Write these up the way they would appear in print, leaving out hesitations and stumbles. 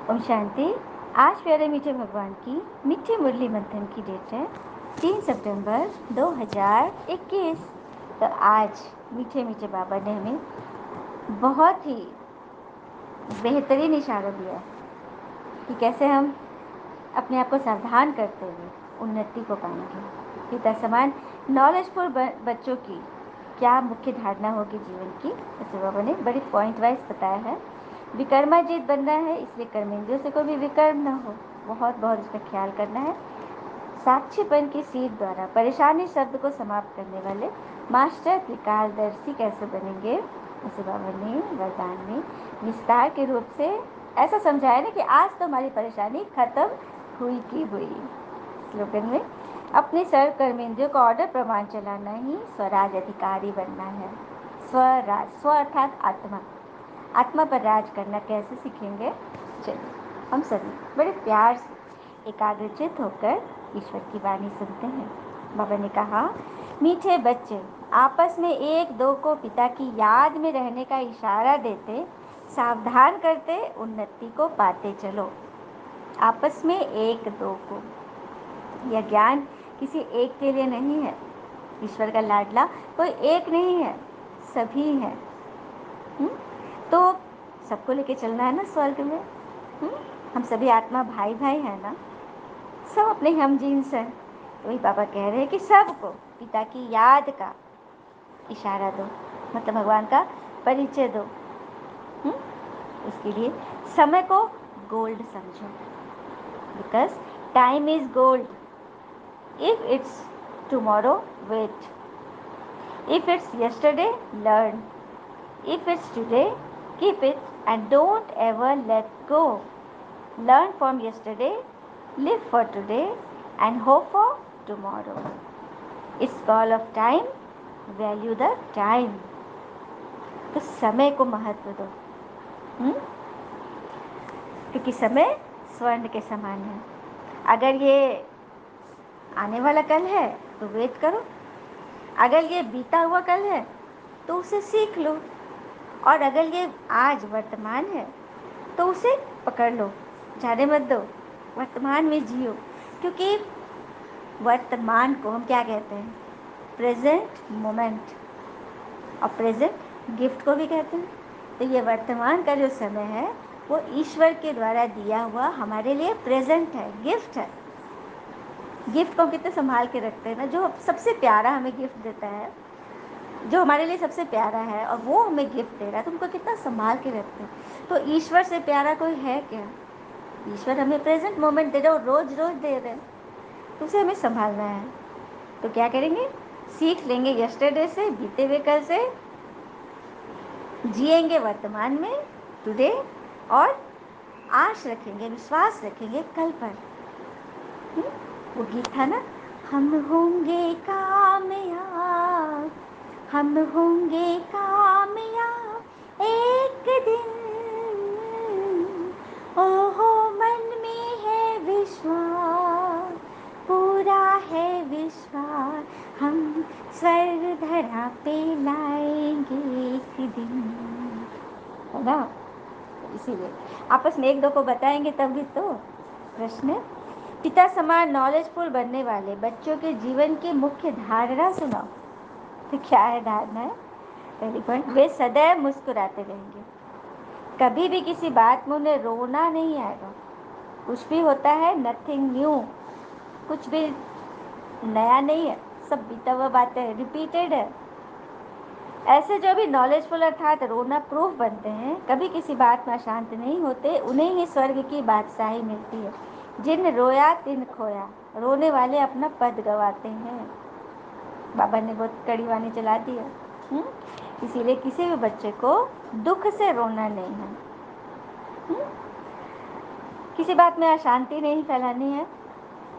ओम शांति। आज प्यारे मीठे भगवान की मीठी मुरली मंथन की डेट है 3 सितंबर 2021। तो आज मीठे मीठे बाबा ने हमें बहुत ही बेहतरीन इशारा दिया है कि कैसे हम अपने आप को सावधान करते हुए उन्नति को पाएंगे। पिता समान नॉलेजफुल बच्चों की क्या मुख्य धारणा होगी जीवन की, ऐसे बाबा ने बड़ी पॉइंट वाइज बताया है। विकर्माजीत बनना है, इसलिए कर्मेंद्रियों से कोई भी विकर्म न हो, बहुत बहुत उसका ख्याल करना है। साक्षीपन की सीट द्वारा परेशानी शब्द को समाप्त करने वाले मास्टर त्रिकालदर्शी कैसे बनेंगे, उसे बाबा ने वरदान में विस्तार के रूप से ऐसा समझाया ना कि आज तो हमारी परेशानी खत्म हुई की हुई। स्लोगन में अपने सर्व कर्मेंद्रियों का ऑर्डर प्रमाण चलाना ही स्वराज अधिकारी बनना है। स्वराज, स्व अर्थात आत्मा, आत्मा पर राज करना कैसे सीखेंगे? चलिए हम सभी बड़े प्यार से एकाग्रचित होकर ईश्वर की वाणी सुनते हैं। बाबा ने कहा, मीठे बच्चे आपस में एक दो को पिता की याद में रहने का इशारा देते, सावधान करते, उन्नति को पाते चलो। आपस में एक दो को, यह ज्ञान किसी एक के लिए नहीं है। ईश्वर का लाडला कोई एक नहीं है, सभी है। तो सबको लेके चलना है ना स्वर्ग में। हम सभी आत्मा भाई भाई है ना, सब अपने हम जीन्स हैं। वही बाबा कह रहे हैं कि सबको पिता की याद का इशारा दो, मतलब भगवान का परिचय दो। उसके लिए समय को गोल्ड समझो, because time is gold. If it's tomorrow, wait. If it's yesterday, learn. If it's today, keep it and don't ever let go. Learn from yesterday, live for today, and hope for tomorrow. It's call of time, value the time. तो समय को महत्व दो, क्योंकि समय स्वर्ण के समान है। अगर ये आने वाला कल है तो वेट करो, अगर ये बीता हुआ कल है तो उसे सीख लो, और अगर ये आज वर्तमान है तो उसे पकड़ लो, जाने मत दो, वर्तमान में जियो। क्योंकि वर्तमान को हम क्या कहते हैं? प्रेजेंट मोमेंट, और प्रेजेंट गिफ्ट को भी कहते हैं। तो ये वर्तमान का जो समय है वो ईश्वर के द्वारा दिया हुआ हमारे लिए प्रेजेंट है, गिफ्ट है। गिफ्ट को हम कितने संभाल के रखते हैं ना, जो सबसे प्यारा हमें गिफ्ट देता है, जो हमारे लिए सबसे प्यारा है और वो हमें गिफ्ट दे रहा है, तो उनको कितना संभाल के रखते हैं। तो ईश्वर से प्यारा कोई है क्या? ईश्वर हमें प्रेजेंट मोमेंट दे रहे और रोज रोज दे रहे हैं, तो उसे हमें संभालना है। तो क्या करेंगे? सीख लेंगे यस्टरडे से, बीते हुए कल से, जिएंगे वर्तमान में, टुडे, और आश रखेंगे, विश्वास रखेंगे कल पर। वो गीत था ना, हम होंगे कामयाब, हम होंगे कामयाब एक दिन, ओहो मन में है विश्वास, पूरा है विश्वास, हम स्वर्ग धरा पे लाएंगे एक दिन, है ना। इसीलिए आपस में एक दो को बताएंगे तभी तो। प्रश्न, पिता समान नॉलेजफुल बनने वाले बच्चों के जीवन की मुख्य धारणा सुनाओ। तो क्या है धारणा? पहली पॉइंट, वे सदैव मुस्कुराते रहेंगे, कभी भी किसी बात में उन्हें रोना नहीं आएगा। कुछ भी होता है नथिंग न्यू, कुछ भी नया नहीं है, सब बीता हुआ बातें रिपीटेड है। ऐसे जो भी नॉलेजफुल अर्थात रोना प्रूफ बनते हैं, कभी किसी बात में अशांत नहीं होते, उन्हें ही स्वर्ग की बादशाही मिलती है। जिन रोया तिन खोया, रोने वाले अपना पद गवाते हैं। बाबा ने बहुत कड़ी वाणी चला दी है। इसीलिए किसी भी बच्चे को दुख से रोना नहीं है, किसी बात में अशांति नहीं फैलानी है,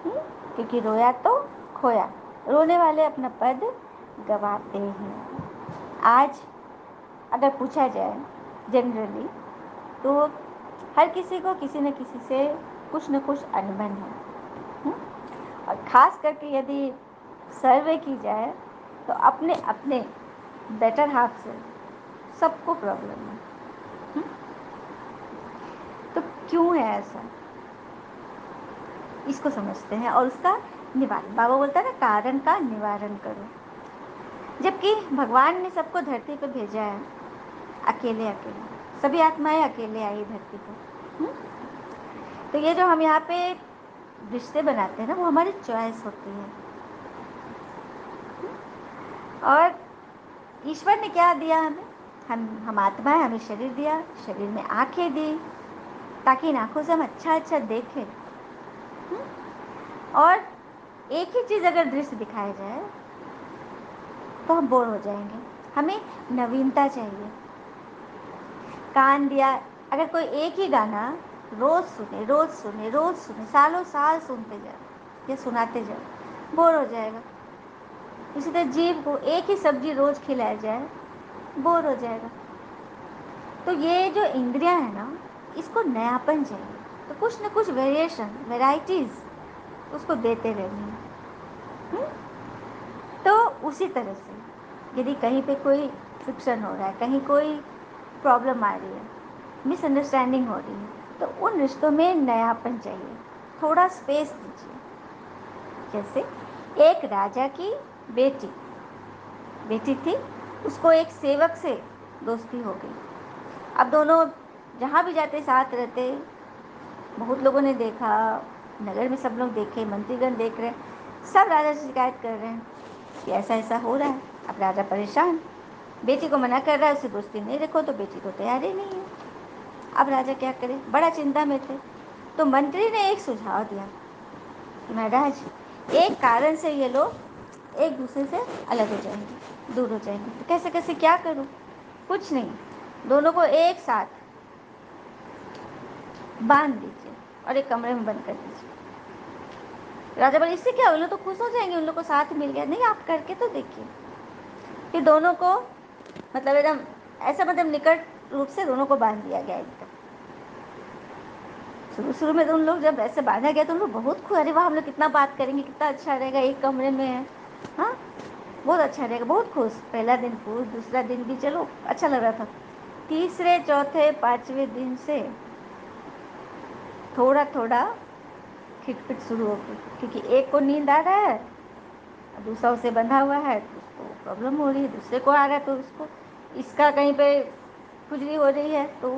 क्योंकि रोया तो खोया, रोने वाले अपना पद गवाते हैं। आज अगर पूछा जाए जनरली, तो हर किसी को किसी न किसी से कुछ न कुछ अनबन है, और ख़ास करके यदि सर्वे की जाए तो अपने अपने बेटर हाफ से सबको प्रॉब्लम है। तो क्यों है ऐसा, इसको समझते हैं और उसका निवारण। बाबा बोलता है ना, कारण का निवारण करो। जबकि भगवान ने सबको धरती पर भेजा है अकेले अकेले, सभी आत्माएं अकेले आई धरती पर। तो ये जो हम यहाँ पे रिश्ते बनाते हैं ना, वो हमारी चॉइस होती है। और ईश्वर ने क्या दिया हमें, हम आत्मा है, हमें शरीर दिया, शरीर में आंखें दी ताकि इन आंखों से हम अच्छा अच्छा देखें। और एक ही चीज़ अगर दृश्य दिखाया जाए तो हम बोर हो जाएंगे। हमें नवीनता चाहिए। कान दिया, अगर कोई एक ही गाना रोज सुने रोज सुने रोज सुने, सालों साल सुनते जाए या सुनाते जाए, बोर हो जाएगा। इसी तरह जीव को एक ही सब्जी रोज खिलाया जाए, बोर हो जाएगा। तो ये जो इंद्रियां है ना, इसको नयापन चाहिए। तो कुछ न कुछ वेरिएशन, वेराइटीज उसको देते रहनी है। तो उसी तरह से यदि कहीं पे कोई फ्रिक्शन हो रहा है, कहीं कोई प्रॉब्लम आ रही है, मिसअंडरस्टैंडिंग हो रही है, तो उन रिश्तों में नयापन चाहिए, थोड़ा स्पेस दीजिए। जैसे एक राजा की बेटी बेटी थी, उसको एक सेवक से दोस्ती हो गई। अब दोनों जहाँ भी जाते साथ रहते। बहुत लोगों ने देखा, नगर में सब लोग देखे, मंत्रीगण देख रहे हैं, सब राजा से शिकायत कर रहे हैं कि ऐसा ऐसा हो रहा है। अब राजा परेशान, बेटी को मना कर रहा है, उसे दोस्ती नहीं रखो, तो बेटी तो तैयार ही नहीं है। अब राजा क्या करे, बड़ा चिंता में थे। तो मंत्री ने एक सुझाव दिया कि महाराज, एक कारण से ये लोग एक दूसरे से अलग हो जाएंगे, दूर हो जाएंगे। तो कैसे कैसे क्या करूं? कुछ नहीं, दोनों को एक साथ बांध दीजिए और एक कमरे में बंद कर दीजिए। राजा बोले, इससे क्या, उन लोग तो खुश हो जाएंगे, उन लोग को साथ मिल गया। नहीं, आप करके तो देखिए। फिर दोनों को मतलब एकदम ऐसा, मतलब निकट रूप से दोनों को बांध दिया गया एकदम। शुरू शुरू में तो उन लोग जब ऐसे बांधा गया तो उन लोग बहुत खुश, अरे वाह, हम लोग कितना बात करेंगे, कितना अच्छा रहेगा, एक कमरे में है, हाँ बहुत अच्छा रहेगा, बहुत खुश। पहला दिन खुश, दूसरा दिन भी चलो अच्छा लग रहा था। तीसरे चौथे पांचवें दिन से थोड़ा थोड़ा खिटपिट शुरू हो गई, क्योंकि एक को नींद आ रहा है, दूसरा उसे बंधा हुआ है तो उसको प्रॉब्लम हो रही है, दूसरे को आ रहा है तो उसको, इसका कहीं पे खुजली हो रही है तो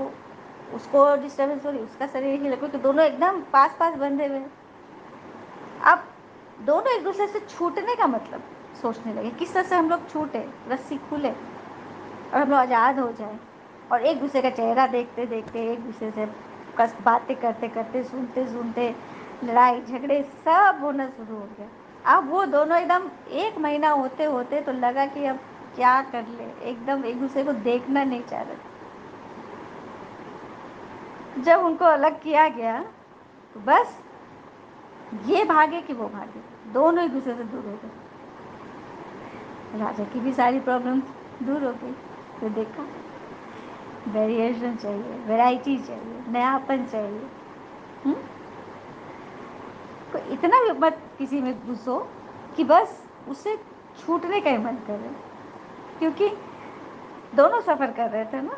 उसको डिस्टर्बेंस हो रही है, उसका शरीर हिले, क्योंकि दोनों एकदम पास पास बंधे हुए हैं। अब दोनों एक दूसरे से छूटने का मतलब सोचने लगे, किस तरह से हम लोग छूटे, रस्सी खुले और हम लोग आज़ाद हो जाए। और एक दूसरे का चेहरा देखते देखते, एक दूसरे से बातें करते करते, सुनते सुनते, लड़ाई झगड़े सब होना शुरू हो गया। अब वो दोनों एकदम, एक महीना होते होते तो लगा कि अब क्या कर ले, एकदम एक दूसरे को देखना नहीं चाह रहे। जब उनको अलग किया गया तो बस ये भागे कि वो भागे, दोनों एक दूसरे से दूर हो गए। राजा की भी सारी प्रॉब्लम दूर हो गई। तो देखा, वेरिएशन चाहिए, वैरायटी चाहिए, नयापन चाहिए। हुँ? को इतना भी मत किसी में घुसो कि बस उससे छूटने का ही मन करे, क्योंकि दोनों सफ़र कर रहे थे ना।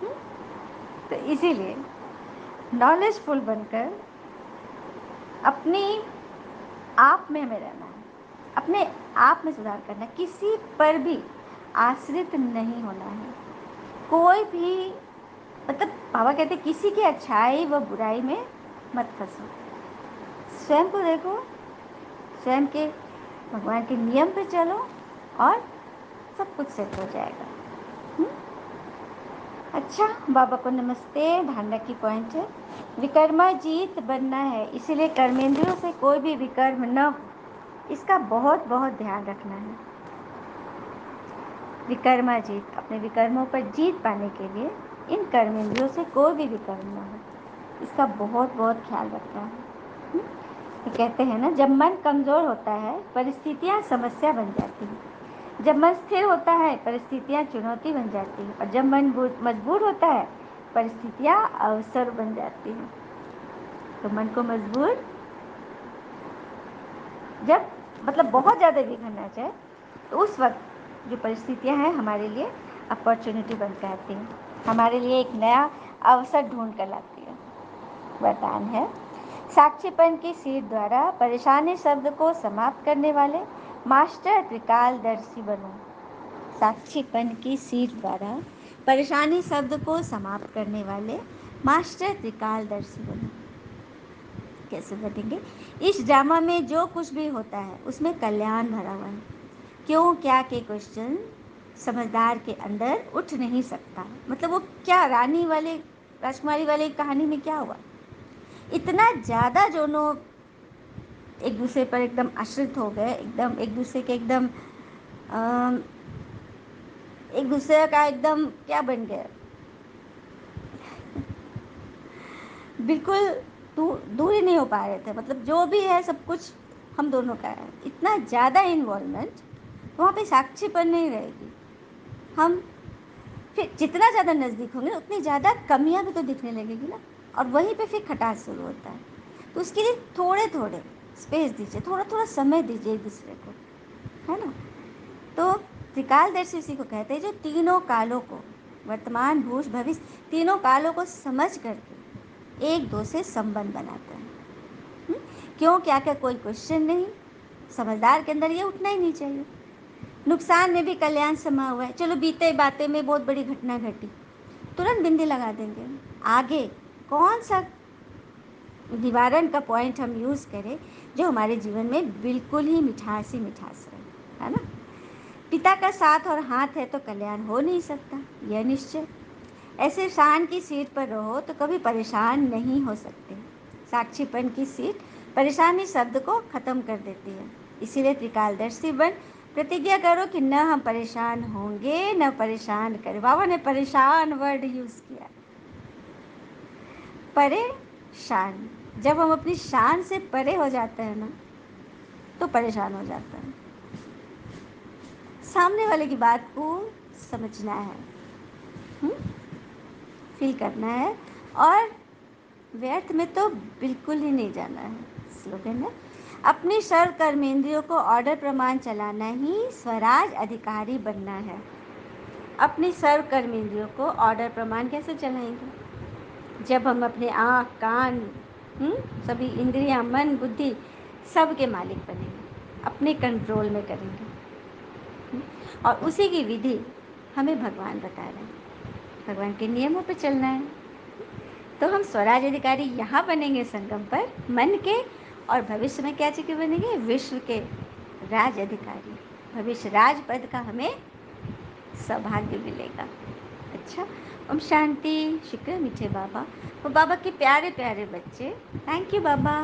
हुँ? तो इसीलिए नॉलेजफुल बनकर अपनी आप में हमें रहना है, अपने आप में सुधार करना है, किसी पर भी आश्रित नहीं होना है। कोई भी, मतलब बाबा कहते किसी की अच्छाई व बुराई में मत फंसो, स्वयं को देखो, स्वयं के भगवान के नियम पे चलो और सब कुछ सेट हो जाएगा। हुँ? अच्छा, बाबा को नमस्ते। धारणा की पॉइंट है, विकर्माजीत बनना है, इसीलिए कर्मेंद्रियों से कोई भी विकर्म न हो, इसका बहुत बहुत ध्यान रखना है। विकर्माजीत, अपने विकर्मों पर जीत पाने के लिए इन कर्मेंद्रियों से कोई भी विकर्म न हो, इसका बहुत बहुत ख्याल रखना है। ये कहते हैं ना, जब मन कमज़ोर होता है परिस्थितियाँ समस्या बन जाती हैं, जब मन स्थिर होता है परिस्थितियाँ चुनौती बन जाती हैं, और जब मन मजबूर होता है परिस्थितियाँ अवसर बन जाती हैं। तो मन को मजबूर, जब मतलब बहुत ज़्यादा बिगड़ना चाहे तो उस वक्त जो परिस्थितियाँ हैं हमारे लिए अपॉर्चुनिटी बन के आती हैं, हमारे लिए एक नया अवसर ढूंढ कर लाती है। वरदान है, साक्षीपन की सीट द्वारा परेशानी शब्द को समाप्त करने वाले मास्टर त्रिकालदर्शी बनो। साक्षीपन की सीट द्वारा परेशानी शब्द को समाप्त करने वाले मास्टर त्रिकालदर्शी बनो। कैसे बनेंगे? इस ड्रामा में जो कुछ भी होता है उसमें कल्याण भरा हुआ है। क्यों क्या के क्वेश्चन समझदार के अंदर उठ नहीं सकता। मतलब वो क्या रानी वाले राजकुमारी वाली कहानी में क्या हुआ, इतना ज़्यादा दोनों एक दूसरे पर एकदम आश्रित हो गए, एकदम एक दूसरे के एकदम एक दूसरे का एकदम क्या बन गए, बिल्कुल दूर ही नहीं हो पा रहे थे। मतलब जो भी है सब कुछ हम दोनों का है, इतना ज़्यादा इन्वॉल्वमेंट वहाँ पे साक्षीपन नहीं रहेगी। हम फिर जितना ज़्यादा नज़दीक होंगे उतनी ज़्यादा कमियां भी तो दिखने लगेगी ना, और वहीं पे फिर खटास शुरू होता है। तो उसके लिए थोड़े थोड़े स्पेस दीजिए, थोड़ा थोड़ा समय दीजिए एक दूसरे को, है ना। तो त्रिकालदर्शी उसी को कहते हैं जो तीनों कालों को, वर्तमान भूष भविष्य तीनों कालों को समझ करके एक दो से संबंध बनाता है। क्यों क्या क्या कोई क्वेश्चन नहीं, समझदार के अंदर ये उठना ही नहीं चाहिए। नुकसान में भी कल्याण समा हुआ है। चलो बीते बातें में बहुत बड़ी घटना घटी, तुरंत बिंदी लगा देंगे। आगे कौन सा निवारण का पॉइंट हम यूज़ करें जो हमारे जीवन में बिल्कुल ही मिठास ही मिठास रहे, है ना। पिता का साथ और हाथ है तो कल्याण हो नहीं सकता, यह निश्चय। ऐसे शान की सीट पर रहो तो कभी परेशान नहीं हो सकते। साक्षीपन की सीट परेशानी शब्द को खत्म कर देती है। इसीलिए त्रिकालदर्शी बन प्रतिज्ञा करो कि न हम परेशान होंगे न परेशान करें। बाबा ने परेशान वर्ड यूज किया, परेशान। जब हम अपनी शान से परे हो जाते हैं ना तो परेशान हो जाता है। सामने वाले की बात को समझना है, फील करना है, और व्यर्थ में तो बिल्कुल ही नहीं जाना है। स्लोगन है, अपनी सर्व कर्मेंद्रियों को ऑर्डर प्रमाण चलाना ही स्वराज अधिकारी बनना है। अपनी सर्व कर्मेंद्रियों को ऑर्डर प्रमाण कैसे चलाएंगे? जब हम अपने आँख कान सभी इंद्रियां मन बुद्धि सब के मालिक बनेंगे, अपने कंट्रोल में करेंगे। और उसी की विधि हमें भगवान बता रहे हैं, भगवान के नियमों पर चलना है। तो हम स्वराज अधिकारी यहाँ बनेंगे संगम पर मन के, और भविष्य में क्या चीज़ बनेंगे? विश्व के राज अधिकारी। भविष्य राज पद का हमें सौभाग्य मिलेगा। अच्छा, ओम शांति। शुक्र मीठे बाबा, वो बाबा के प्यारे प्यारे बच्चे। थैंक यू बाबा।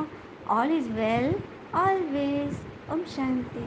All is well always. ओम शांति।